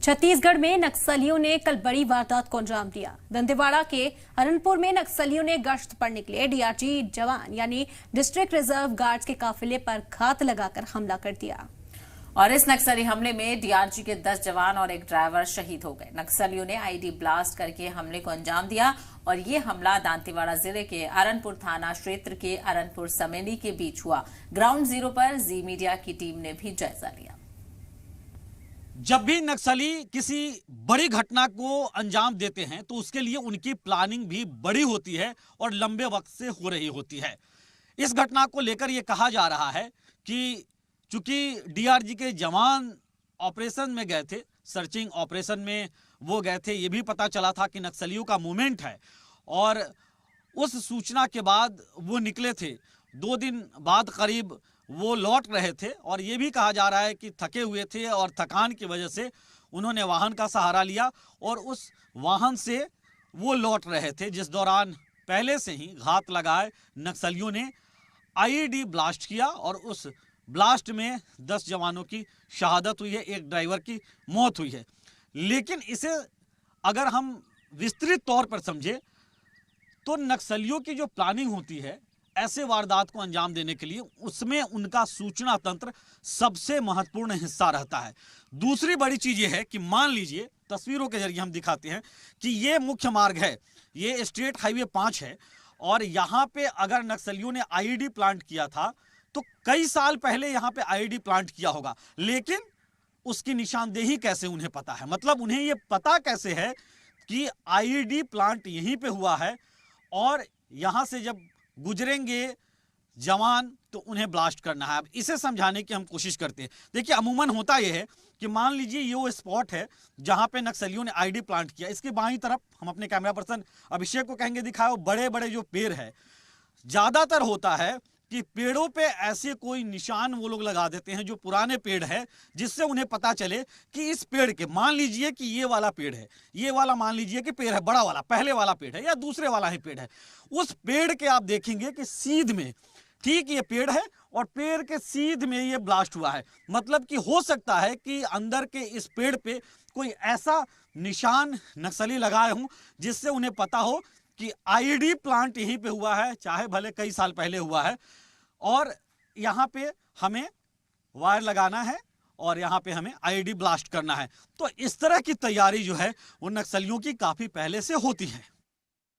छत्तीसगढ़ में नक्सलियों ने कल बड़ी वारदात को अंजाम दिया। दंतेवाड़ा के अरनपुर में नक्सलियों ने गश्त पर निकले डीआरजी जवान यानी डिस्ट्रिक्ट रिजर्व गार्ड्स के काफिले पर घात लगाकर हमला कर दिया। और इस नक्सली हमले में डीआरजी के 10 जवान और एक ड्राइवर शहीद हो गए। नक्सलियों ने आईडी ब्लास्ट करके हमले को अंजाम दिया और ये हमला दंतेवाड़ा जिले के अरनपुर थाना क्षेत्र के अरनपुर समेनी के बीच हुआ। ग्राउंड जीरो पर जी मीडिया की टीम ने भी जायजा लिया। जब भी नक्सली किसी बड़ी घटना को अंजाम देते हैं तो उसके लिए उनकी प्लानिंग भी बड़ी होती है और लंबे वक्त से हो रही होती है। इस घटना को लेकर यह कहा जा रहा है कि चूंकि डीआरजी के जवान ऑपरेशन में गए थे, सर्चिंग ऑपरेशन में वो गए थे, ये भी पता चला था कि नक्सलियों का मूवमेंट है और उस सूचना के बाद वो निकले थे। 2 दिन बाद करीब वो लौट रहे थे और ये भी कहा जा रहा है कि थके हुए थे और थकान की वजह से उन्होंने वाहन का सहारा लिया और उस वाहन से वो लौट रहे थे, जिस दौरान पहले से ही घात लगाए नक्सलियों ने आईईडी ब्लास्ट किया और उस ब्लास्ट में 10 जवानों की शहादत हुई है, एक ड्राइवर की मौत हुई है। लेकिन इसे अगर हम विस्तृत तौर पर समझे तो नक्सलियों की जो प्लानिंग होती है ऐसे वारदात को अंजाम देने के लिए, उसमें उनका सूचना तंत्र सबसे महत्वपूर्ण हिस्सा रहता है। दूसरी बड़ी चीज ये है कि मान लीजिए, तस्वीरों के जरिए हम दिखाते हैं कि ये मुख्य मार्ग है, ये स्टेट हाईवे 5 है और यहाँ पे अगर नक्सलियों ने आईईडी प्लांट किया था तो कई साल पहले यहाँ पे आईईडी प्लांट किया होगा, लेकिन उसकी निशानदेही कैसे उन्हें पता है? मतलब उन्हें ये पता कैसे है कि आईईडी प्लांट यहीं पे हुआ है और यहाँ से जब गुजरेंगे जवान तो उन्हें ब्लास्ट करना है। अब इसे समझाने की हम कोशिश करते हैं। देखिए, अमूमन होता यह है कि मान लीजिए ये वो स्पॉट है जहां पे नक्सलियों ने आईडी प्लांट किया। इसके बाईं तरफ हम अपने कैमरा पर्सन अभिषेक को कहेंगे दिखाओ, बड़े बड़े जो पेड़ है, ज्यादातर होता है कि पेड़ों पे ऐसे कोई निशान वो लोग लगा देते हैं जो पुराने पेड़ है, जिससे उन्हें पता चले कि इस पेड़ के, मान लीजिए कि ये वाला पेड़ है, ये वाला मान लीजिए कि पेड़ है बड़ा वाला, पहले वाला पेड़ है या दूसरे वाला ही पेड़ है, उस पेड़ के आप देखेंगे कि सीध में ठीक ये पेड़ है और पेड़ के सीध में ये ब्लास्ट हुआ है। मतलब कि हो सकता है कि अंदर के इस पेड़ पे कोई ऐसा निशान नक्सली लगाए हों जिससे उन्हें पता हो कि आईईडी प्लांट यहीं पे हुआ है, चाहे भले कई साल पहले हुआ है और यहाँ पे हमें वायर लगाना है और यहाँ पे हमें आईईडी ब्लास्ट करना है। तो इस तरह की तैयारी जो है वो नक्सलियों की काफी पहले से होती है।